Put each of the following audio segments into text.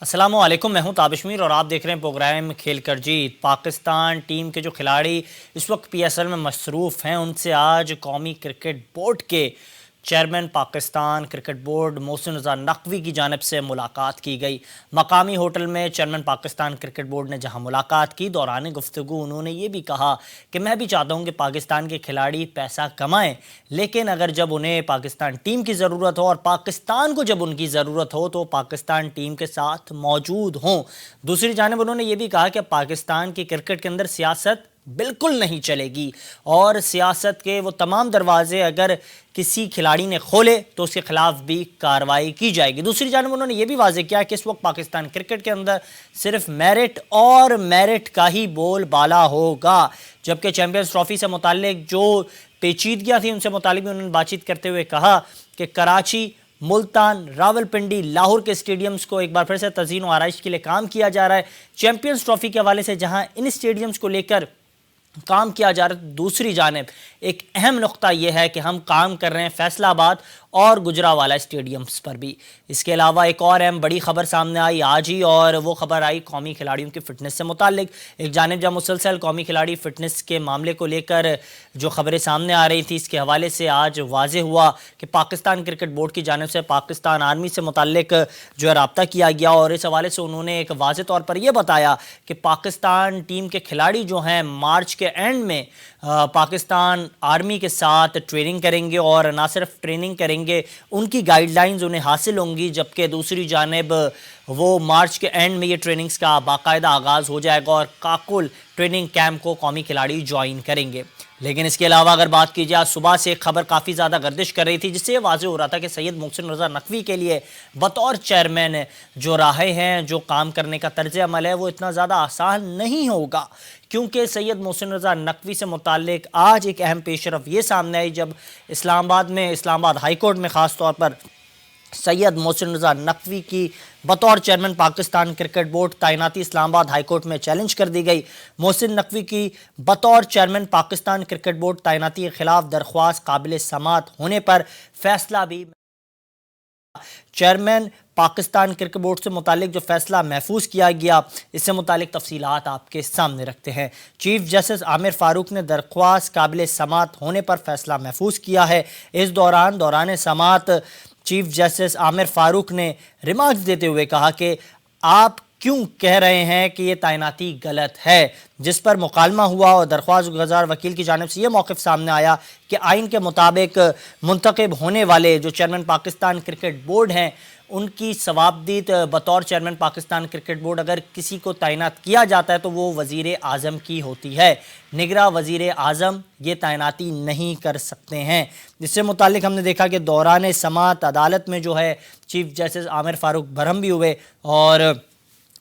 السلام علیکم، میں ہوں تابشمیر اور آپ دیکھ رہے ہیں پروگرام کھیل کر جیت۔ پاکستان ٹیم کے جو کھلاڑی اس وقت پی ایس ایل میں مصروف ہیں، ان سے آج قومی کرکٹ بورڈ کے چیئرمین پاکستان کرکٹ بورڈ محسن رضا نقوی کی جانب سے ملاقات کی گئی۔ مقامی ہوٹل میں چیئرمین پاکستان کرکٹ بورڈ نے جہاں ملاقات کی، دوران گفتگو انہوں نے یہ بھی کہا کہ میں بھی چاہتا ہوں کہ پاکستان کے کھلاڑی پیسہ کمائیں، لیکن اگر جب انہیں پاکستان ٹیم کی ضرورت ہو اور پاکستان کو جب ان کی ضرورت ہو تو پاکستان ٹیم کے ساتھ موجود ہوں۔ دوسری جانب انہوں نے یہ بھی کہا کہ پاکستان کی کرکٹ کے اندر سیاست بالکل نہیں چلے گی اور سیاست کے وہ تمام دروازے اگر کسی کھلاڑی نے کھولے تو اس کے خلاف بھی کارروائی کی جائے گی۔ دوسری جانب انہوں نے یہ بھی واضح کیا کہ اس وقت پاکستان کرکٹ کے اندر صرف میرٹ اور میرٹ کا ہی بول بالا ہوگا، جبکہ چیمپئنز ٹرافی سے متعلق جو پیچیدگیاں تھیں ان سے متعلق بھی انہوں نے بات چیت کرتے ہوئے کہا کہ کراچی، ملتان، راولپنڈی، لاہور کے اسٹیڈیمز کو ایک بار پھر سے تزئین و آرائش کے لیے کام کیا جا رہا ہے۔ چیمپئنز ٹرافی کے حوالے سے جہاں ان اسٹیڈیمز کو لے کر کام کیا جا رہا ہے، دوسری جانب ایک اہم نقطہ یہ ہے کہ ہم کام کر رہے ہیں فیصل آباد اور گجرانوالہ اسٹیڈیمز پر بھی۔ اس کے علاوہ ایک اور اہم بڑی خبر سامنے آئی آج ہی، اور وہ خبر آئی قومی کھلاڑیوں کی فٹنس سے متعلق۔ ایک جانب جب مسلسل قومی کھلاڑی فٹنس کے معاملے کو لے کر جو خبریں سامنے آ رہی تھیں، اس کے حوالے سے آج واضح ہوا کہ پاکستان کرکٹ بورڈ کی جانب سے پاکستان آرمی سے متعلق جو ہے رابطہ کیا گیا، اور اس حوالے سے انہوں نے ایک واضح طور پر یہ بتایا کہ پاکستان ٹیم کے کھلاڑی جو ہیں مارچ کے اینڈ میں پاکستان آرمی کے ساتھ ٹریننگ کریں گے، اور نہ صرف ٹریننگ کریں گے، ان کی گائیڈ لائنز انہیں حاصل ہوں گی، جبکہ دوسری جانب وہ مارچ کے اینڈ میں یہ ٹریننگز کا باقاعدہ آغاز ہو جائے گا اور کاکل ٹریننگ کیمپ کو قومی کھلاڑی جوائن کریں گے۔ لیکن اس کے علاوہ اگر بات کی جائے، صبح سے ایک خبر کافی زیادہ گردش کر رہی تھی جس سے یہ واضح ہو رہا تھا کہ سید محسن رضا نقوی کے لیے بطور چیئرمین جو راہیں ہیں، جو کام کرنے کا طرز عمل ہے، وہ اتنا زیادہ آسان نہیں ہوگا، کیونکہ سید محسن رضا نقوی سے متعلق آج ایک اہم پیش رفت یہ سامنے آئی جب اسلام آباد ہائی کورٹ میں خاص طور پر سید محسن رضا نقوی کی بطور چیئرمین پاکستان کرکٹ بورڈ تعیناتی اسلام آباد ہائی کورٹ میں چیلنج کر دی گئی۔ محسن نقوی کی بطور چیئرمین پاکستان کرکٹ بورڈ تعیناتی کے خلاف درخواست قابل سماعت ہونے پر فیصلہ بھی چیئرمین پاکستان کرکٹ بورڈ سے متعلق جو فیصلہ محفوظ کیا گیا، اس سے متعلق تفصیلات آپ کے سامنے رکھتے ہیں۔ چیف جسٹس عامر فاروق نے درخواست قابل سماعت ہونے پر فیصلہ محفوظ کیا ہے۔ اس دوران سماعت چیف جسٹس عامر فاروق نے ریمارکس دیتے ہوئے کہا کہ آپ کیوں کہہ رہے ہیں کہ یہ تعیناتی غلط ہے، جس پر مکالمہ ہوا اور درخواست گزار وکیل کی جانب سے یہ موقف سامنے آیا کہ آئین کے مطابق منتخب ہونے والے جو چیئرمین پاکستان کرکٹ بورڈ ہیں، ان کی ثوابدید بطور چیئرمین پاکستان کرکٹ بورڈ اگر کسی کو تعینات کیا جاتا ہے تو وہ وزیر اعظم کی ہوتی ہے، نگراں وزیر اعظم یہ تعیناتی نہیں کر سکتے ہیں۔ جس سے متعلق ہم نے دیکھا کہ دوران سماعت عدالت میں جو ہے چیف جسٹس عامر فاروق برہم بھی ہوئے، اور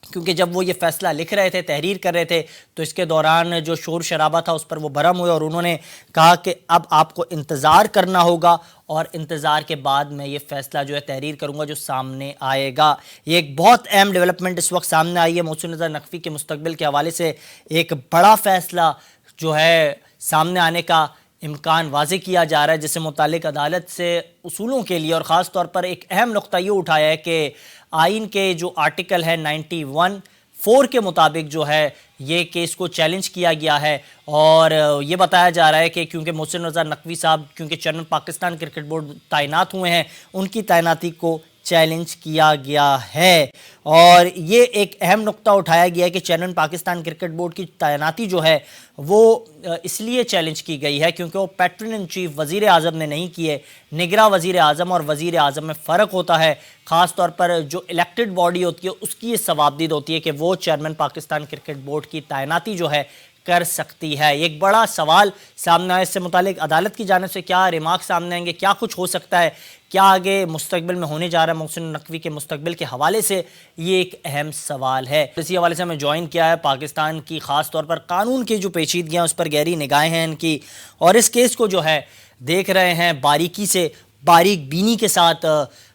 کیونکہ جب وہ یہ فیصلہ لکھ رہے تھے، تحریر کر رہے تھے، تو اس کے دوران جو شور شرابہ تھا اس پر وہ برہم ہوئے، اور انہوں نے کہا کہ اب آپ کو انتظار کرنا ہوگا اور انتظار کے بعد میں یہ فیصلہ جو ہے تحریر کروں گا جو سامنے آئے گا۔ یہ ایک بہت اہم ڈیولپمنٹ اس وقت سامنے آئی ہے۔ محسن رضا نقوی کے مستقبل کے حوالے سے ایک بڑا فیصلہ جو ہے سامنے آنے کا امکان واضح کیا جا رہا ہے، جس سے متعلق عدالت سے اصولوں کے لیے اور خاص طور پر ایک اہم نقطہ یہ اٹھایا ہے کہ آئین کے جو آرٹیکل ہے 91(4) کے مطابق جو ہے یہ کیس کو چیلنج کیا گیا ہے، اور یہ بتایا جا رہا ہے کہ کیونکہ محسن رضا نقوی صاحب کیونکہ چیئرمین پاکستان کرکٹ بورڈ تعینات ہوئے ہیں، ان کی تعیناتی کو چیلنج کیا گیا ہے، اور یہ ایک اہم نقطہ اٹھایا گیا ہے کہ چیئرمین پاکستان کرکٹ بورڈ کی تعیناتی جو ہے وہ اس لیے چیلنج کی گئی ہے کیونکہ وہ پیٹرن ان چیف وزیر اعظم نے نہیں کی ہے۔ نگراں وزیر اعظم اور وزیر اعظم میں فرق ہوتا ہے، خاص طور پر جو الیکٹڈ باڈی ہوتی ہے اس کی یہ ثوابدید ہوتی ہے کہ وہ چیئرمین پاکستان کرکٹ بورڈ کی تعیناتی جو ہے کر سکتی ہے۔ ایک بڑا سوال سامنے آیا، اس سے متعلق عدالت کی جانب سے کیا ریمارک سامنے آئیں گے، کیا کچھ ہو سکتا ہے، کیا آگے مستقبل میں ہونے جا رہا ہے محسن نقوی کے مستقبل کے حوالے سے، یہ ایک اہم سوال ہے۔ اسی حوالے سے ہمیں جوائن کیا ہے پاکستان کی خاص طور پر قانون کی جو پیچیدگیاں اس پر گہری نگاہیں ہیں ان کی، اور اس کیس کو جو ہے دیکھ رہے ہیں باریکی سے، باریک بینی کے ساتھ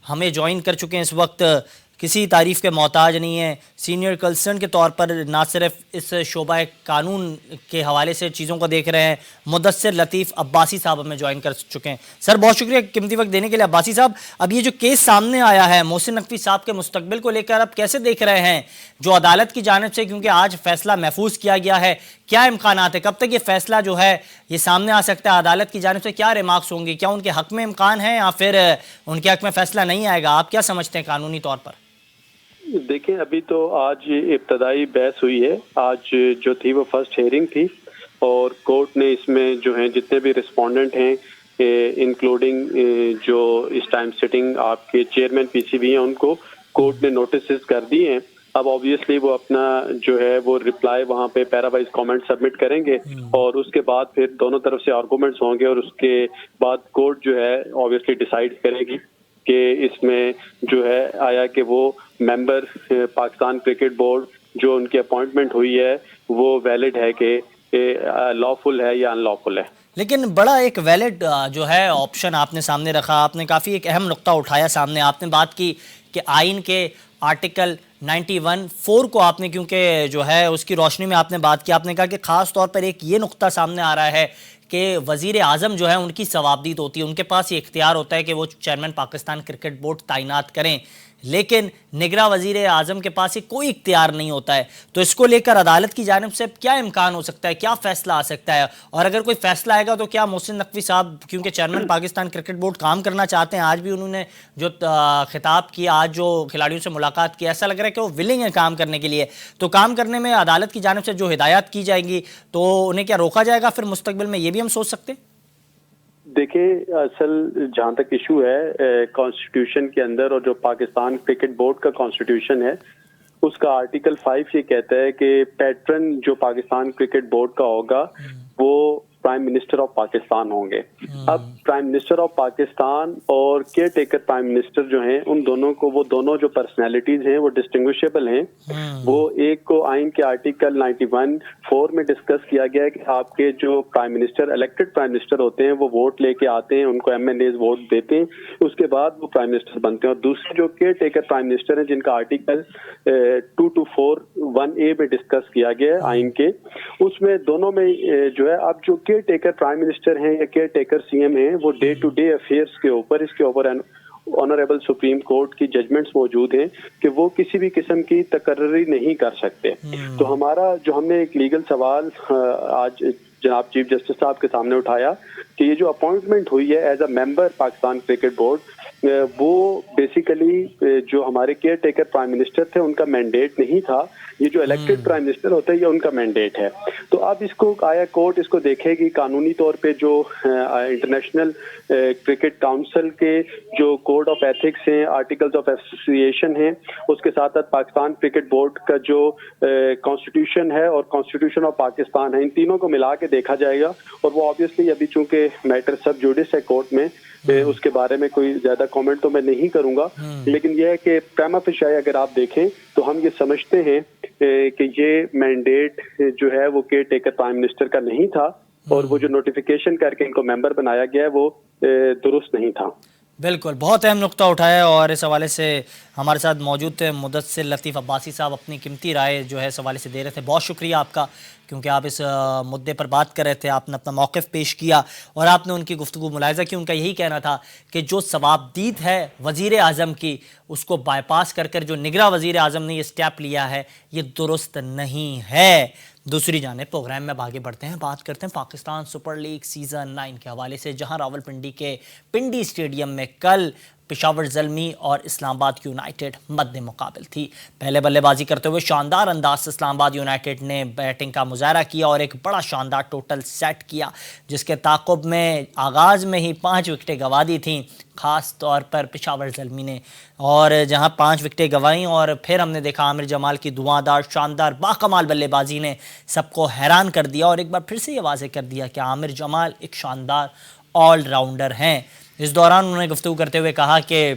ہمیں جوائن کر چکے ہیں اس وقت کسی تعریف کے محتاج نہیں ہیں. سینئر کنسرن کے طور پر نہ صرف اس شعبہ قانون کے حوالے سے چیزوں کو دیکھ رہے ہیں. مدثر لطیف عباسی صاحب ہمیں جوائن کر چکے ہیں. سر بہت شکریہ قیمتی وقت دینے کے لیے. عباسی صاحب، اب یہ جو کیس سامنے آیا ہے محسن نقوی صاحب کے مستقبل کو لے کر اب کیسے دیکھ رہے ہیں جو عدالت کی جانب سے، کیونکہ آج فیصلہ محفوظ کیا گیا ہے، کیا امکانات ہے، کب تک یہ فیصلہ جو ہے یہ سامنے آ سکتا ہے؟ عدالت کی جانب سے کیا ریمارکس ہوں گی؟ کیا ان کے حق میں امکان ہے یا پھر ان کے حق میں فیصلہ نہیں آئے گا؟ آپ کیا سمجھتے ہیں قانونی طور پر؟ دیکھیں، ابھی تو آج ابتدائی بحث ہوئی ہے. آج جو تھی وہ فرسٹ ہیئرنگ تھی اور کورٹ نے اس میں جو ہیں جتنے بھی رسپونڈنٹ ہیں انکلوڈنگ جو اس ٹائم سٹنگ آپ کے چیئرمین پی سی بی ہیں، ان کو کورٹ نے نوٹسز کر دی ہیں. اب آبویسلی وہ اپنا جو ہے وہ رپلائی وہاں پہ پیرا وائز کامنٹ سبمٹ کریں گے اور اس کے بعد پھر دونوں طرف سے آرگومنٹس ہوں گے اور اس کے بعد کورٹ جو ہے آبویسلی ڈیسائیڈ کرے گی کہ اس میں جو ہے آیا کہ وہ ممبر پاکستان کرکٹ بورڈ جو ان کی اپوائنٹمنٹ ہوئی ہے وہ ویلڈ ہے کہ لافل ہے یا ان لافل ہے. لیکن بڑا ایک ویلڈ جو ہے آپشن آپ نے سامنے رکھا. آپ نے کافی ایک اہم نقطہ اٹھایا سامنے. آپ نے بات کی کہ آئین کے آرٹیکل 91(4) کو آپ نے کیونکہ جو ہے اس کی روشنی میں آپ نے بات کی. آپ نے کہا کہ خاص طور پر ایک یہ نقطہ سامنے آ رہا ہے کہ وزیر اعظم جو ہے ان کی ثوابدید ہوتی ہے، ان کے پاس یہ اختیار ہوتا ہے کہ وہ چیئرمین پاکستان کرکٹ بورڈ تعینات کریں، لیکن نگراں وزیر اعظم کے پاس کوئی اختیار نہیں ہوتا ہے. تو اس کو لے کر عدالت کی جانب سے کیا امکان ہو سکتا ہے، کیا فیصلہ آ سکتا ہے؟ اور اگر کوئی فیصلہ آئے گا تو کیا محسن نقوی صاحب کیونکہ چیئرمین پاکستان کرکٹ بورڈ کام کرنا چاہتے ہیں، آج بھی انہوں نے جو خطاب کیا، آج جو کھلاڑیوں سے ملاقات کی، ایسا لگ رہا ہے کہ وہ ولنگ ہے کام کرنے کے لیے، تو کام کرنے میں عدالت کی جانب سے جو ہدایات کی جائیں گی تو انہیں کیا روکا جائے گا پھر مستقبل میں؟ یہ بھی ہم سوچ سکتے ہیں. دیکھیں، اصل جہاں تک ایشو ہے کانسٹیٹیوشن کے اندر اور جو پاکستان کرکٹ بورڈ کا کانسٹیٹیوشن ہے اس کا آرٹیکل 5 یہ کہتا ہے کہ پیٹرن جو پاکستان کرکٹ بورڈ کا ہوگا وہ پرائم منسٹر آف پاکستان ہوں گے. اب پرائم منسٹر آف پاکستان اور کیئر ٹیکر پرائم منسٹر جو ہیں ان دونوں کو، وہ دونوں جو پرسنالٹیز ہیں وہ ڈسٹنگوشیبل ہیں. وہ ایک کو آئین کے آرٹیکل 91(4) میں ڈسکس کیا گیا ہے کہ آپ کے جو prime minister elected prime minister ہوتے ہیں وہ ووٹ لے کے آتے ہیں، ان کو ایم این ایز ووٹ دیتے ہیں، اس کے بعد وہ پرائم منسٹر بنتے ہیں. اور دوسرے جو کیئر ٹیکر پرائم منسٹر ہیں جن کا آرٹیکل 224(1)(a) میں ڈسکس کیا گیا ہے آئین کے، اس میں دونوں میں جو ہے اب جو کیئر ٹیکر پرائم منسٹر ہیں یا کیئر ٹیکر سی ایم ہیں وہ ڈے ٹو ڈے افیئرس کے اوپر اس کے اوپر آنریبل سپریم کورٹ کی ججمنٹس موجود ہیں کہ وہ کسی بھی قسم کی تقرری نہیں کر سکتے. تو ہمارا جو ہم نے ایک لیگل سوال آج جناب چیف جسٹس صاحب کے سامنے اٹھایا کہ یہ جو اپوائنٹمنٹ ہوئی ہے as a member Pakistan cricket board, وہ بیسیکلی جو ہمارے کیئر ٹیکر پرائم منسٹر تھے ان کا مینڈیٹ نہیں تھا، یہ جو الیکٹڈ پرائم منسٹر ہوتا ہے یہ ان کا مینڈیٹ ہے. تو اب اس کو آیا کورٹ اس کو دیکھے گی قانونی طور پہ جو انٹرنیشنل کرکٹ کاؤنسل کے جو کوڈ آف ایتھکس ہیں، آرٹیکلز آف ایسوسیشن ہیں، اس کے ساتھ ساتھ پاکستان کرکٹ بورڈ کا جو کانسٹیٹیوشن ہے اور کانسٹیٹیوشن آف پاکستان ہے، ان تینوں کو ملا کے دیکھا جائے گا. اور وہ آبویسلی ابھی چونکہ میٹر سب جوڈس ہے کورٹ میں، اس کے بارے میں کوئی زیادہ کامنٹ تو میں نہیں کروں گا، لیکن یہ ہے کہ پریما فیشی اگر آپ دیکھیں تو ہم یہ سمجھتے ہیں کہ یہ مینڈیٹ جو ہے وہ کیئر ٹیکر پرائم منسٹر کا نہیں تھا اور وہ جو نوٹیفیکیشن کر کے ان کو ممبر بنایا گیا ہے وہ درست نہیں تھا. بالکل، بہت اہم نقطہ اٹھایا اور اس حوالے سے ہمارے ساتھ موجود تھے مدثر لطیف عباسی صاحب، اپنی قیمتی رائے جو ہے اس حوالے سے دے رہے تھے. بہت شکریہ آپ کا، کیونکہ آپ اس مدعے پر بات کر رہے تھے، آپ نے اپنا موقف پیش کیا اور آپ نے ان کی گفتگو ملاحظہ کی. ان کا یہی کہنا تھا کہ جو ثوابدید ہے وزیر اعظم کی اس کو بائی پاس کر کر جو نگراں وزیر اعظم نے یہ اسٹیپ لیا ہے یہ درست نہیں ہے. دوسری جانب پروگرام میں آگے بڑھتے ہیں، بات کرتے ہیں پاکستان سپر لیگ سیزن 9 کے حوالے سے، جہاں راولپنڈی کے پنڈی اسٹیڈیم میں کل پشاور زلمی اور اسلام آباد یونائٹڈ مد مقابل تھی. پہلے بلے بازی کرتے ہوئے شاندار انداز سے اسلام آباد یونائٹڈ نے بیٹنگ کا مظاہرہ کیا اور ایک بڑا شاندار ٹوٹل سیٹ کیا، جس کے تعاقب میں آغاز میں ہی 5 وکٹیں گنوا دی تھیں، خاص طور پر پشاور زلمی نے. اور جہاں 5 وکٹیں گنوائیں اور پھر ہم نے دیکھا عامر جمال کی دھواں شاندار باکمال بلے بازی نے سب کو حیران کر دیا اور ایک بار پھر سے یہ واضح کر دیا کہ عامر جمال ایک شاندار آل راؤنڈر ہیں. اس دوران انہوں نے گفتگو کرتے ہوئے کہا کہ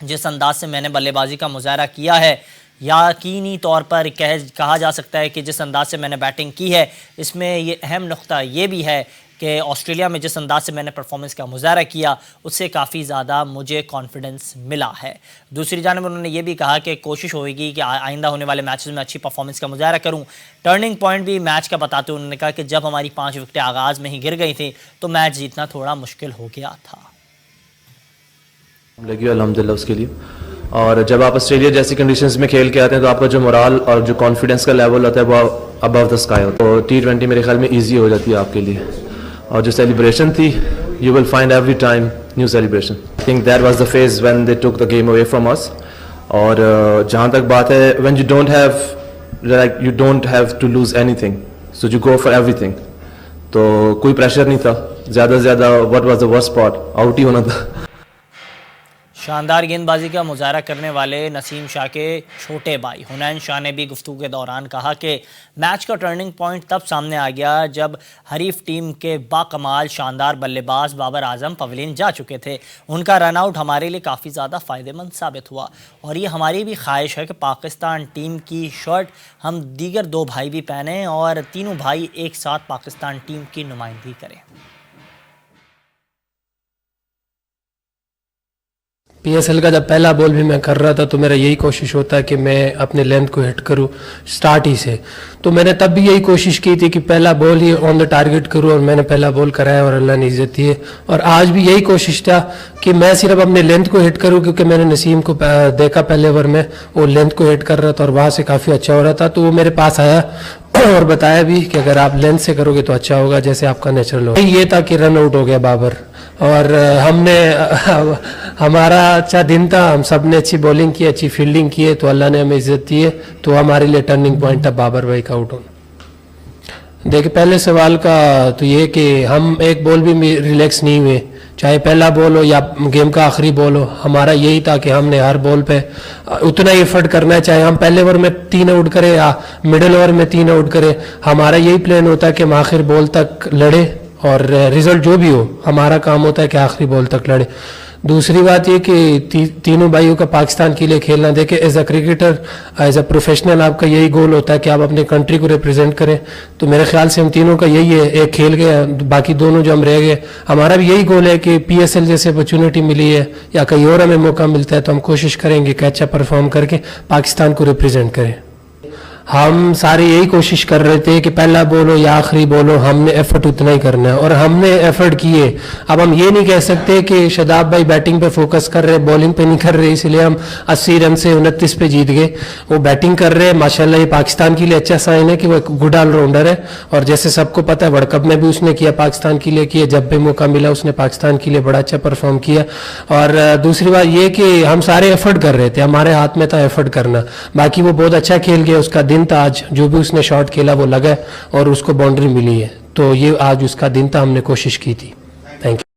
جس انداز سے میں نے بلے بازی کا مظاہرہ کیا ہے، یقینی طور پر کہا جا سکتا ہے کہ جس انداز سے میں نے بیٹنگ کی ہے اس میں یہ اہم نقطہ یہ بھی ہے کہ آسٹریلیا میں جس انداز سے میں نے پرفارمنس کا مظاہرہ کیا اس سے کافی زیادہ مجھے کانفیڈنس ملا ہے. دوسری جانب انہوں نے یہ بھی کہا کہ کوشش ہوئے گی کہ آئندہ ہونے والے میچز میں اچھی پرفارمنس کا مظاہرہ کروں. ٹرننگ پوائنٹ بھی میچ کا بتاتے انہوں نے کہا کہ جب ہماری 5 وکٹیں آغاز میں ہی گر گئی تھیں تو میچ جیتنا تھوڑا مشکل ہو گیا تھا. لگی الحمدللہ اس کے لیے. اور جب آپ آسٹریلیا جیسی کنڈیشنز میں کھیل کے آتے ہیں تو آپ کا جو morale اور جو کانفیڈنس کا لیول ہوتا ہے وہ ابو دا اسکائی ہوتا ہے. تو T20 میرے خیال میں ایزی ہو جاتی ہے آپ کے لیے. اور جو سیلیبریشن تھی you will find every time new celebration. I think that was the phase when they took the game away from اس. اور جہاں تک بات ہے when you don't have to lose anything so you go for everything. تو کوئی pressure نہیں تھا زیادہ سے زیادہ. What was the worst part out ہی ہونا تھا. شاندار گیند بازی کا مظاہرہ کرنے والے نسیم شاہ کے چھوٹے بھائی حنین شاہ نے بھی گفتگو کے دوران کہا کہ میچ کا ٹرننگ پوائنٹ تب سامنے آ گیا جب حریف ٹیم کے باکمال شاندار بلے باز بابر اعظم پویلین جا چکے تھے. ان کا رن آؤٹ ہمارے لیے کافی زیادہ فائدہ مند ثابت ہوا اور یہ ہماری بھی خواہش ہے کہ پاکستان ٹیم کی شرٹ ہم دیگر 2 بھائی بھی پہنیں اور تینوں بھائی ایک ساتھ پاکستان ٹیم کی نمائندگی کریں. پی ایس ایل کا جب پہلا بال بھی میں کر رہا تھا تو میرا یہی کوشش ہوتا ہے کہ میں اپنے لینتھ کو ہٹ کروں سٹارٹ ہی سے. تو میں نے تب بھی یہی کوشش کی تھی کہ پہلا بال ہی آن دا ٹارگٹ کروں اور میں نے پہلا بال کرایا اور اللہ نے عزت دی ہے. اور آج بھی یہی کوشش تھا کہ میں صرف اپنے لینتھ کو ہٹ کروں کیونکہ میں نے نسیم کو دیکھا پہلے اوور میں وہ لینتھ کو ہٹ کر رہا تھا اور وہاں سے کافی اچھا ہو رہا تھا. تو وہ میرے پاس آیا اور بتایا بھی کہ اگر آپ لینتھ سے کرو گے تو اچھا ہوگا جیسے آپ کا نیچرل ہوگا. یہ تھا کہ رن آؤٹ ہو گیا بابر اور ہم نے ہمارا اچھا دن تھا. ہم سب نے اچھی بولنگ کی اچھی فیلڈنگ کی ہے تو اللہ نے ہمیں عزت دی ہے. تو ہمارے لیے ٹرننگ پوائنٹ تھا بابر بھائی کا آؤٹ ہونا. دیکھیں پہلے سوال کا تو یہ کہ ہم ایک بال بھی ریلیکس نہیں ہوئے چاہے پہلا بال ہو یا گیم کا آخری بال ہو. ہمارا یہی تھا کہ ہم نے ہر بال پہ اتنا ہی ایفرٹ کرنا ہے چاہے ہم پہلے اوور میں 3 آؤٹ کریں یا مڈل اوور میں 3 آؤٹ کریں. ہمارا یہی پلان ہوتا ہے کہ ہم آخر بال تک لڑیں اور رزلٹ جو بھی ہو ہمارا کام ہوتا ہے کہ آخری بال تک لڑے. دوسری بات یہ کہ تینوں بھائیوں کا پاکستان کے لیے کھیلنا. دیکھیں as a cricketer as a professional آپ کا یہی گول ہوتا ہے کہ آپ اپنے کنٹری کو ریپرزینٹ کریں. تو میرے خیال سے ہم تینوں کا یہی ہے. ایک کھیل گئے باقی دونوں جو ہم رہ گئے ہمارا بھی یہی گول ہے کہ پی ایس ایل جیسے اپرچونٹی ملی ہے یا کہیں اور ہمیں موقع ملتا ہے تو ہم کوشش کریں گے کہ اچھا پرفارم کر کے پاکستان کو ریپرزینٹ کریں. ہم سارے یہی کوشش کر رہے تھے کہ پہلا بال ہو یا آخری بال ہو ہم نے ایفرٹ اتنا ہی کرنا ہے اور ہم نے ایفرٹ کیے. اب ہم یہ نہیں کہہ سکتے کہ شاداب بھائی بیٹنگ پہ فوکس کر رہے بالنگ پہ نہیں کر رہے اس لیے ہم 80 رن سے 29 پہ جیت گئے. وہ بیٹنگ کر رہے ہیں ماشاءاللہ یہ پاکستان کے لیے اچھا سائن ہے کہ وہ ایک گڈ آل راؤنڈر ہے. اور جیسے سب کو پتہ ہے ورلڈ کپ میں بھی اس نے کیا پاکستان کے لیے کیا. جب بھی موقع ملا اس نے پاکستان کے لیے بڑا اچھا پرفارم کیا. اور دوسری بات یہ کہ ہم سارے ایفرٹ کر رہے تھے ہمارے ہاتھ میں تھا ایفرٹ کرنا. باقی وہ بہت اچھا کھیل گیا اس کا دن تھا آج جو بھی اس نے شاٹ کھیلا وہ لگا اور اس کو باؤنڈری ملی ہے. تو یہ آج اس کا دن تھا ہم نے کوشش کی تھی. Thank you.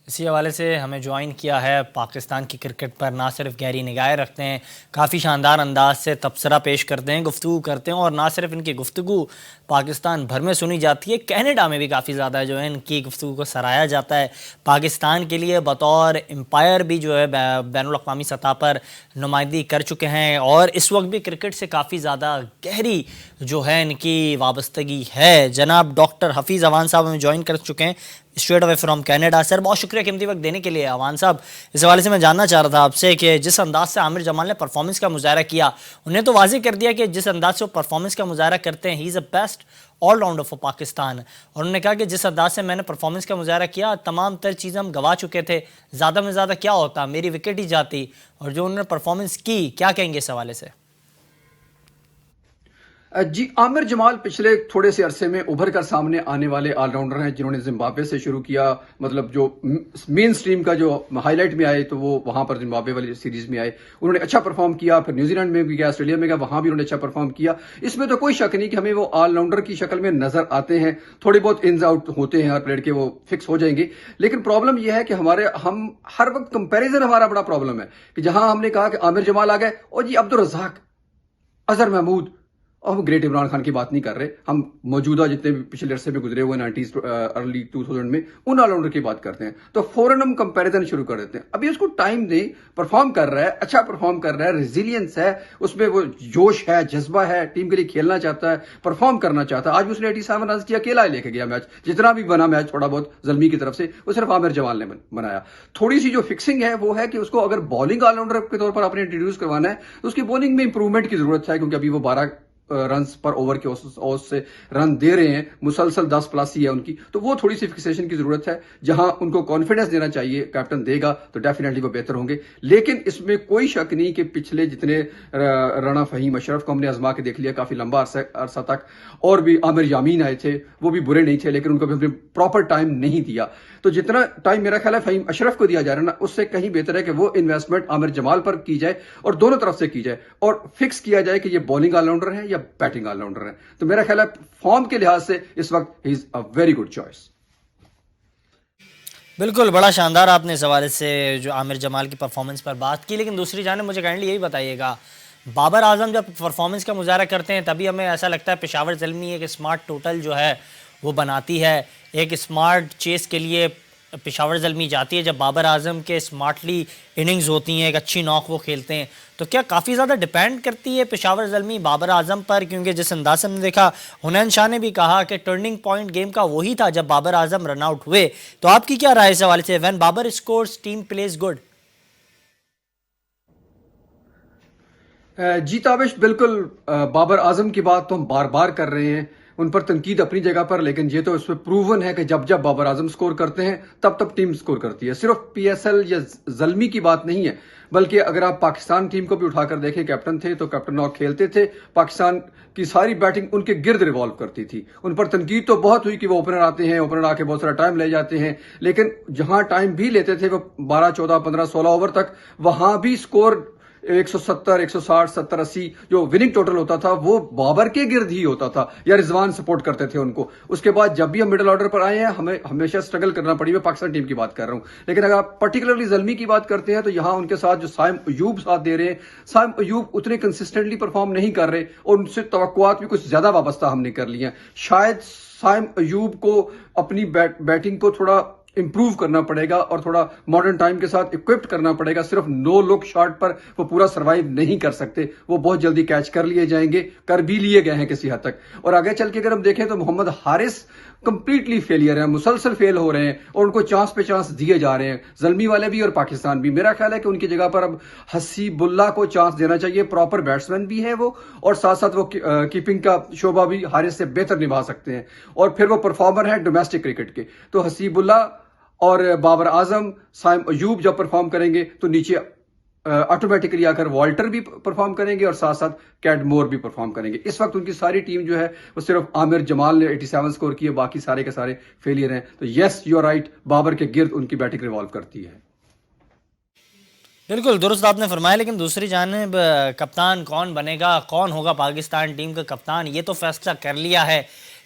اسی حوالے سے ہمیں جوائن کیا ہے پاکستان کی کرکٹ پر نہ صرف گہری نگاہیں رکھتے ہیں کافی شاندار انداز سے تبصرہ پیش کرتے ہیں گفتگو کرتے ہیں اور نہ صرف ان کی گفتگو پاکستان بھر میں سنی جاتی ہے کینیڈا میں بھی کافی زیادہ جو ہے ان کی گفتگو کو سراہا جاتا ہے. پاکستان کے لیے بطور امپائر بھی جو ہے بین الاقوامی سطح پر نمائندگی کر چکے ہیں اور اس وقت بھی کرکٹ سے کافی زیادہ گہری جو ہے ان کی وابستگی ہے. جناب ڈاکٹر حفیظ اوان صاحب ہمیں جوائن کر چکے ہیں اسٹریٹ اوے فرام کینیڈا. سر بہت شکریہ قیمتی وقت دینے کے لیے. اوان صاحب اس حوالے سے میں جاننا چاہ رہا تھا آپ سے کہ جس انداز سے عامر جمال نے پرفارمنس کا مظاہرہ کیا انہیں تو واضح کر دیا کہ جس انداز سے وہ پرفارمنس کا مظاہرہ کرتے ہیں he is a best all rounder for Pakistan. اور انہوں نے کہا کہ جس انداز سے میں نے پرفارمنس کا مظاہرہ کیا تمام تر چیزیں ہم گوا چکے تھے زیادہ میں زیادہ کیا ہوتا میری وکٹ ہی جاتی. اور جو انہوں نے پرفارمنس کی کیا کہیں گے اس حوالے سے؟ جی عامر جمال پچھلے تھوڑے سے عرصے میں ابھر کر سامنے آنے والے آل راؤنڈر ہیں جنہوں نے زمبابوے سے شروع کیا. مطلب جو مین سٹریم کا جو ہائی لائٹ میں آئے تو وہ وہاں پر زمبابوے والی سیریز میں آئے انہوں نے اچھا پرفارم کیا. پھر نیوزی لینڈ میں بھی گیا آسٹریلیا میں گیا وہاں بھی انہوں نے اچھا پرفارم کیا. اس میں تو کوئی شک نہیں کہ ہمیں وہ آل راؤنڈر کی شکل میں نظر آتے ہیں. تھوڑے بہت انز آؤٹ ہوتے ہیں ہر پلیئر کے وہ فکس ہو جائیں گے. لیکن پرابلم یہ ہے کہ ہم ہر وقت کمپیریزن ہمارا بڑا پرابلم ہے کہ جہاں ہم نے کہا کہ عامر جمال آ گئے اور جی عبدالرزاق اظہر محمود اور ہم گریٹ عمران خان کی بات نہیں کر رہے, ہم موجودہ جتنے بھی پچھلے عرصے میں گزرے ہوئے 90s ارلی 2000 میں ان آل راؤنڈر کی بات کرتے ہیں, تو فوراً ہم کمپیریزن شروع کر دیتے ہیں. ابھی اس کو ٹائم دیں, پرفارم کر رہا ہے, اچھا پرفارم کر رہا ہے, ریزیلینس ہے اس میں, وہ جوش ہے, جذبہ ہے, ٹیم کے لیے کھیلنا چاہتا ہے, پرفارم کرنا چاہتا ہے. آج اس نے 87 رنز کیا, اکیلا لے کے گیا میچ, جتنا بھی بنا میچ تھوڑا بہت زلمی کی طرف سے وہ صرف عامر جمال نے بنایا. تھوڑی سی جو فکسنگ ہے وہ ہے کہ اس کو اگر بالنگ آل راؤنڈر کے طور پر آپ نے انٹروڈیوس کروانا ہے تو اس کی بالنگ میں امپروومنٹ کی ضرورت ہے, کیونکہ ابھی وہ 12 رنز پر اوور کے اوس سے رن دے رہے ہیں, مسلسل 10 پلس ہی ہے ان کی, تو وہ تھوڑی سی فکسیشن کی ضرورت ہے. جہاں ان کو کانفیڈنس دینا چاہیے, کیپٹن دے گا تو ڈیفینیٹلی وہ بہتر ہوں گے. لیکن اس میں کوئی شک نہیں کہ پچھلے جتنے رانا فہیم اشرف کو ہم نے آزما کے دیکھ لیا کافی لمبا عرصہ تک, اور بھی عامر یامین آئے تھے, وہ بھی برے نہیں تھے, لیکن ان کو بھی ہم نے پراپر ٹائم نہیں دیا. تو جتنا ٹائم میرا خیال ہے فہیم اشرف کو دیا جا رہا ہے نا, اس سے کہیں بہتر ہے کہ وہ انویسٹمنٹ عامر جمال پر کی جائے اور دونوں طرف سے کی جائے, اور فکس کیا جائے کہ یہ بالنگ آل راؤنڈر ہے یا بیٹنگ آل راؤنڈر ہے. تو میرا خیال ہے فارم کے لحاظ سے اس وقت ہی is a very good choice. بالکل, بڑا شاندار آپ نے اس حوالے سے جو عامر جمال کی پرفارمنس پر بات کی. لیکن دوسری جانب مجھے کائنڈلی یہی بتائیے گا, بابر اعظم جب پرفارمنس کا مظاہرہ کرتے ہیں تبھی ہمیں ایسا لگتا ہے پشاور زلمی ایک اسمارٹ ٹوٹل جو ہے وہ بناتی ہے, ایک اسمارٹ چیس کے لیے پشاور زلمی جاتی ہے. جب بابر اعظم کے اسمارٹلی اننگز ہوتی ہیں, ایک اچھی نوک وہ کھیلتے ہیں, تو کیا کافی زیادہ ڈیپینڈ کرتی ہے پشاور زلمی بابر اعظم پر؟ کیونکہ جس انداز سے ہم نے دیکھا, حنین شاہ نے بھی کہا کہ ٹرننگ پوائنٹ گیم کا وہی تھا جب بابر اعظم رن آؤٹ ہوئے. تو آپ کی کیا رائے اس حوالے سے؟ When Babar scores team plays good. جی تابش, بالکل بابر اعظم کی بات تو ہم بار بار کر رہے ہیں, ان پر تنقید اپنی جگہ پر, لیکن یہ تو اس پہ پروون ہے کہ جب جب بابر اعظم سکور کرتے ہیں تب ٹیم سکور کرتی ہے. صرف پی ایس ایل یا زلمی کی بات نہیں ہے, بلکہ اگر آپ پاکستان ٹیم کو بھی اٹھا کر دیکھیں, کیپٹن تھے تو کیپٹن ناک کھیلتے تھے, پاکستان کی ساری بیٹنگ ان کے گرد ریوالو کرتی تھی. ان پر تنقید تو بہت ہوئی کہ وہ اوپنر آتے ہیں, اوپنر آ کے بہت سارا ٹائم لے جاتے ہیں, لیکن جہاں ٹائم بھی لیتے تھے وہ 12, 14, 15, 16 اوور تک, وہاں بھی سکور 170, 160, 70, 80 جو وننگ ٹوٹل ہوتا تھا وہ بابر کے گرد ہی ہوتا تھا, یا رضوان سپورٹ کرتے تھے ان کو. اس کے بعد جب بھی ہم مڈل آرڈر پر آئے ہیں ہمیں ہمیشہ سٹرگل کرنا پڑی. میں پاکستان ٹیم کی بات کر رہا ہوں, لیکن اگر آپ پرٹیکولرلی زلمی کی بات کرتے ہیں تو یہاں ان کے ساتھ جو سائم ایوب ساتھ دے رہے ہیں, سائم ایوب اتنے کنسسٹنٹلی پرفارم نہیں کر رہے, اور ان سے توقعات بھی کچھ زیادہ وابستہ ہم نے کر لی ہیں. شاید سائم ایوب کو اپنی بیٹنگ کو تھوڑا امپروو کرنا پڑے گا اور تھوڑا ماڈرن ٹائم کے ساتھ اکوپڈ کرنا پڑے گا. صرف نو لک شاٹ پر وہ پورا سروائیو نہیں کر سکتے, وہ بہت جلدی کیچ کر لیے جائیں گے, کر بھی لیے گئے ہیں کسی حد تک. اور آگے چل کے اگر ہم دیکھیں تو محمد حارث کمپلیٹلی فیلئر ہیں, مسلسل فیل ہو رہے ہیں, اور ان کو چانس پہ چانس دیے جا رہے ہیں, زلمی والے بھی اور پاکستان بھی. میرا خیال ہے کہ ان کی جگہ پر اب حسیب اللہ کو چانس دینا چاہیے, پراپر بیٹسمین بھی ہے وہ, اور ساتھ ساتھ وہ کیپنگ کا شعبہ بھی حارث سے بہتر نبھا سکتے ہیں, اور پھر وہ پرفارمر ہیں ڈومیسٹک کرکٹ کے. تو حسیب اللہ اور بابر اعظم, سائم ایوب جب پرفارم کریں گے تو نیچے آٹومیٹکلی آ کر والٹر بھی پرفارم کریں گے, اور ساتھ ساتھ کیڈ مور بھی پرفارم کریں گے. اس وقت ان کی ساری ٹیم جو ہے وہ صرف عامر جمال نے 87 سکور کیے, باقی سارے کے سارے فیلئر ہیں. تو yes you are right, Babar کے گرد ان کی بیٹنگ ریوالو کرتی ہے. بالکل درست آپ نے فرمایا. لیکن دوسری جانب کپتان کون بنے گا, کون ہوگا پاکستان ٹیم کا کپتان, یہ تو فیصلہ کر لیا ہے,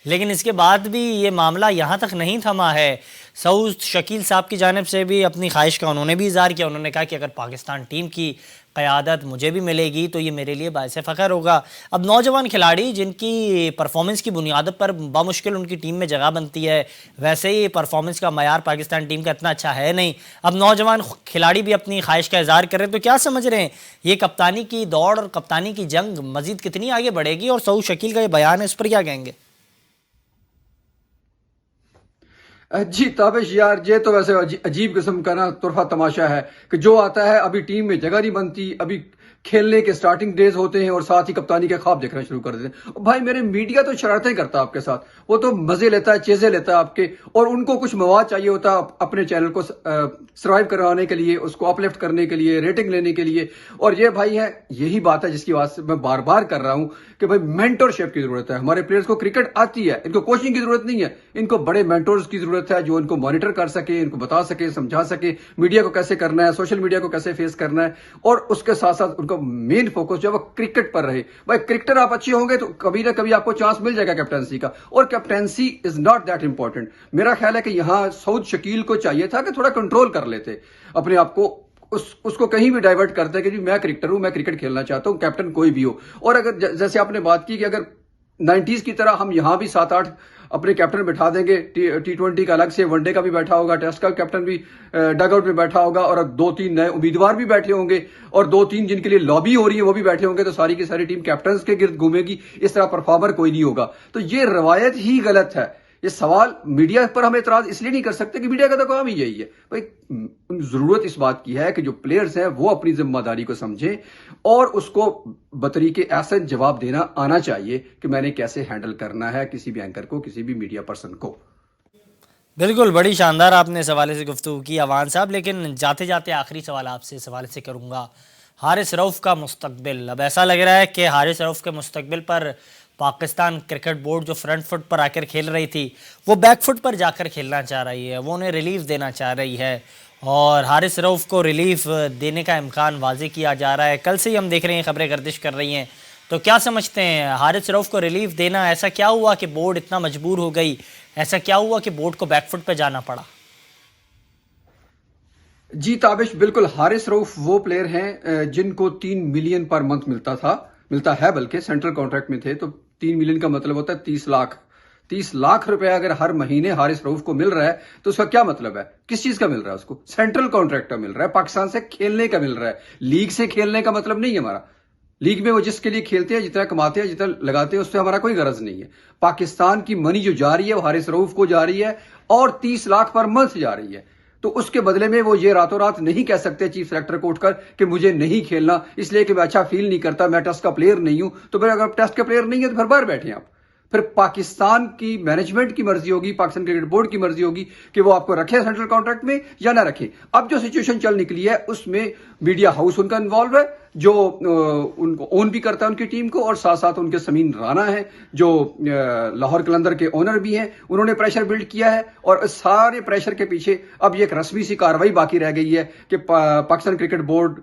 لیکن اس کے بعد بھی یہ معاملہ یہاں تک نہیں تھما ہے. سعود شکیل صاحب کی جانب سے بھی اپنی خواہش کا انہوں نے بھی اظہار کیا. انہوں نے کہا کہ اگر پاکستان ٹیم کی قیادت مجھے بھی ملے گی تو یہ میرے لیے باعث فخر ہوگا. اب نوجوان کھلاڑی جن کی پرفارمنس کی بنیاد پر بامشکل ان کی ٹیم میں جگہ بنتی ہے, ویسے ہی پرفارمنس کا معیار پاکستان ٹیم کا اتنا اچھا ہے نہیں. اب نوجوان کھلاڑی بھی اپنی خواہش کا اظہار کر رہے ہیں, تو کیا سمجھ رہے ہیں یہ کپتانی کی دوڑ اور کپتانی کی جنگ مزید کتنی آگے بڑھے گی؟ اور سعود شکیل کا یہ بیان ہے, اس پر کیا کہیں گے؟ جی تابش یار, یہ تو ویسے عجیب قسم کا نا طرفہ تماشا ہے کہ جو آتا ہے ابھی ٹیم میں جگہ نہیں بنتی, ابھی کھیلنے کے سٹارٹنگ ڈیز ہوتے ہیں اور ساتھ ہی کپتانی کے خواب دیکھنا شروع کر دیتے ہیں. بھائی میرے میڈیا تو شرارتیں کرتا ہے آپ کے ساتھ, وہ تو مزے لیتا ہے, چیزیں لیتا ہے آپ کے, اور ان کو کچھ مواد چاہیے ہوتا ہے اپنے چینل کو سروائیو کروانے کے لیے, اس کو اپ لفٹ کرنے کے لیے, ریٹنگ لینے کے لیے. اور یہ بھائی ہے, یہی بات ہے جس کی بات میں بار بار کر رہا ہوں کہ بھائی مینٹورشپ کی ضرورت ہے. ہمارے پلیئرز کو کرکٹ آتی ہے, ان کو کوچنگ کی ضرورت نہیں ہے, ان کو بڑے مینٹورز کی ضرورت ہے جو ان کو مانیٹر کر سکے, ان کو بتا سکے, سمجھا سکے میڈیا کو کیسے کرنا ہے, سوشل میڈیا کو کیسے فیس کرنا ہے, اور اس کے ساتھ ساتھ ان کو مین فوکس جو ہے وہ کرکٹ پر رہے. بھائی کرکٹر آپ اچھے ہوں گے تو کبھی نہ کبھی آپ کو چانس مل جائے گا کیپٹنسی کا, اور captaincy is not that important. میرا خیال ہے کہ یہاں سعود شکیل کو چاہیے تھا کہ تھوڑا کنٹرول کر لیتے, اپنے آپ کو اس کو کہیں بھی ڈائیورٹ کرتا ہے کہ جی میں کرکٹر ہوں, میں کرکٹ کھیلنا چاہتا ہوں, کیپٹن کوئی بھی ہو. اور اگر جیسے آپ نے بات کی کہ اگر 90s کی طرح ہم یہاں بھی 7-8 اپنے کیپٹن بٹھا دیں گے, T20 کا الگ سے, ون ڈے کا بھی بیٹھا ہوگا, ٹیسٹ کا کیپٹن بھی ڈگ آؤٹ میں بیٹھا ہوگا, اور 2-3 نئے امیدوار بھی بیٹھے ہوں گے, اور 2-3 جن کے لیے لابی ہو رہی ہے وہ بھی بیٹھے ہوں گے, تو ساری کی ساری ٹیم کیپٹنز کے گرد گھومے گی. اس طرح پرفارمر کوئی نہیں ہوگا. تو یہ روایت ہی غلط ہے. یہ سوال میڈیا پر ہم اعتراض اس لیے نہیں کر سکتے کہ میڈیا کا تو کام ہی یہی ہے. بھائی ضرورت اس بات کی ہے کہ جو پلیئرز ہیں وہ اپنی ذمہ داری کو سمجھیں اور اس کو بطریقے ایسا جواب دینا آنا چاہیے کہ میں نے کیسے ہینڈل کرنا ہے کسی بھی اینکر کو, کسی بھی میڈیا پرسن کو. بالکل, بڑی شاندار آپ نے اس حوالے سے گفتگو کی عوان صاحب. لیکن جاتے جاتے آخری سوال آپ سے اس حوالے سے کروں گا. حارث رؤف کا مستقبل, اب ایسا لگ رہا ہے کہ حارث رؤف کے مستقبل پر پاکستان کرکٹ بورڈ جو فرنٹ فٹ پر آ کر کھیل رہی تھی وہ بیک فٹ پر جا کر کھیلنا چاہ رہی ہے, وہ انہیں ریلیف دینا چاہ رہی ہے, اور حارث رؤف کو ریلیف دینے کا امکان واضح کیا جا رہا ہے. کل سے ہی ہم دیکھ رہے ہیں خبریں گردش کر رہی ہیں. تو کیا سمجھتے ہیں حارث رؤف کو ریلیف دینا, ایسا کیا ہوا کہ بورڈ اتنا مجبور ہو گئی, ایسا کیا ہوا کہ بورڈ کو بیک فٹ پہ جانا پڑا؟ جی تابش, بالکل. حارث رؤف وہ پلیئر ہیں جن کو 3 ملین پر منتھ ملتا ہے, بلکہ سینٹرل کانٹریکٹ میں تھے. تو 3 ملین کا مطلب ہوتا ہے 30 لاکھ روپے اگر ہر مہینے حارث رؤف کو مل رہا ہے تو اس کا کیا مطلب ہے؟ کس چیز کا مل رہا ہے اس کو؟ سینٹرل کانٹریکٹ کا مل رہا ہے, پاکستان سے کھیلنے کا مل رہا ہے. لیگ سے کھیلنے کا مطلب نہیں ہے ہمارا. لیگ میں وہ جس کے لیے کھیلتے ہیں, جتنا کماتے ہیں, جتنا لگاتے ہیں, اس سے ہمارا کوئی غرض نہیں ہے. پاکستان کی منی جو جا رہی ہے وہ حارث رؤف کو جا رہی ہے, اور 30 لاکھ پر منتھ جا رہی ہے. تو اس کے بدلے میں وہ یہ راتوں رات نہیں کہہ سکتے چیف سلیکٹر کو اٹھ کر کہ مجھے نہیں کھیلنا اس لیے کہ میں اچھا فیل نہیں کرتا, میں ٹیسٹ کا پلیئر نہیں ہوں. تو پھر اگر ٹیسٹ کا پلیئر نہیں ہے تو پھر باہر بیٹھیں آپ. پھر پاکستان کی مینجمنٹ کی مرضی ہوگی, پاکستان کرکٹ بورڈ کی مرضی ہوگی کہ وہ آپ کو رکھے سینٹرل کانٹریکٹ میں یا نہ رکھے. اب جو سچویشن چل نکلی ہے اس میں میڈیا ہاؤس ان کا انوالو ہے, جو ان کو اون بھی کرتا ہے ان کی ٹیم کو, اور ساتھ ساتھ ان کے سمین رانا ہیں جو لاہور قلندر کے اونر بھی ہیں, انہوں نے پریشر بلڈ کیا ہے. اور اس سارے پریشر کے پیچھے اب یہ ایک رسمی سی کاروائی باقی رہ گئی ہے کہ پاکستان کرکٹ بورڈ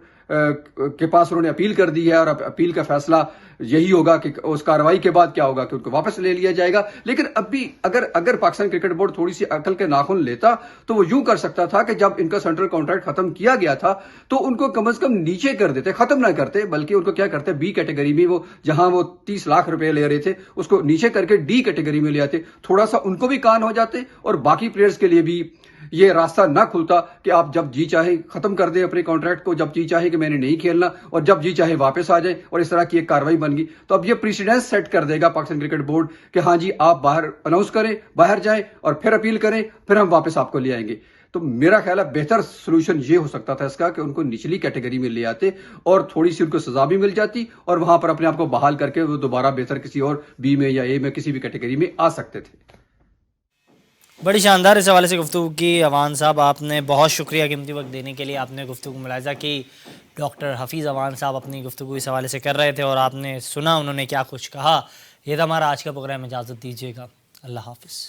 کے پاس انہوں نے اپیل کر دی ہے, اور اپیل کا فیصلہ یہی ہوگا کہ اس کاروائی کے بعد کیا ہوگا کہ ان کو واپس لے لیا جائے گا. لیکن اب بھی اگر پاکستان کرکٹ بورڈ تھوڑی سی عقل کے ناخن لیتا تو وہ یوں کر سکتا تھا کہ جب ان کا سینٹرل کانٹریکٹ ختم کیا گیا تھا تو ان کو کم از کم نیچے کر دیتے, ختم نہ کرتے, بلکہ ان کو کیا کرتے, بی کیٹیگری میں, وہ جہاں وہ 30 لاکھ روپے لے رہے تھے اس کو نیچے کر کے ڈی کیٹیگری میں لے آتے. تھوڑا سا ان کو بھی کان ہو جاتے, اور باقی پلیئرز کے لیے بھی یہ راستہ نہ کھلتا کہ آپ جب جی چاہے ختم کر دیں اپنے کانٹریکٹ کو, جب جی چاہے کہ میں نے نہیں کھیلنا, اور جب جی چاہے واپس آ جائیں, اور اس طرح کی ایک کاروائی بن گئی. تو اب یہ پریسیڈنس سیٹ کر دے گا پاکستان کرکٹ بورڈ کہ ہاں جی آپ باہر اناؤنس کریں, باہر جائیں, اور پھر اپیل کریں, پھر ہم واپس آپ کو لے آئیں گے. تو میرا خیال ہے بہتر سلوشن یہ ہو سکتا تھا اس کا کہ ان کو نچلی کیٹیگری میں لے آتے اور تھوڑی سی ان کو سزا بھی مل جاتی, اور وہاں پر اپنے آپ کو بحال کر کے وہ دوبارہ بہتر کسی اور بی میں یا اے میں کسی بھی کیٹیگری میں آ سکتے تھے. بڑی شاندار اس حوالے سے گفتگو کی عوان صاحب, آپ نے بہت شکریہ قیمتی وقت دینے کے لیے. آپ نے گفتگو ملاحظہ کی, ڈاکٹر حفیظ عوان صاحب اپنی گفتگو اس حوالے سے کر رہے تھے, اور آپ نے سنا انہوں نے کیا کچھ کہا. یہ تھا ہمارا آج کا پروگرام, اجازت دیجیے گا, اللہ حافظ.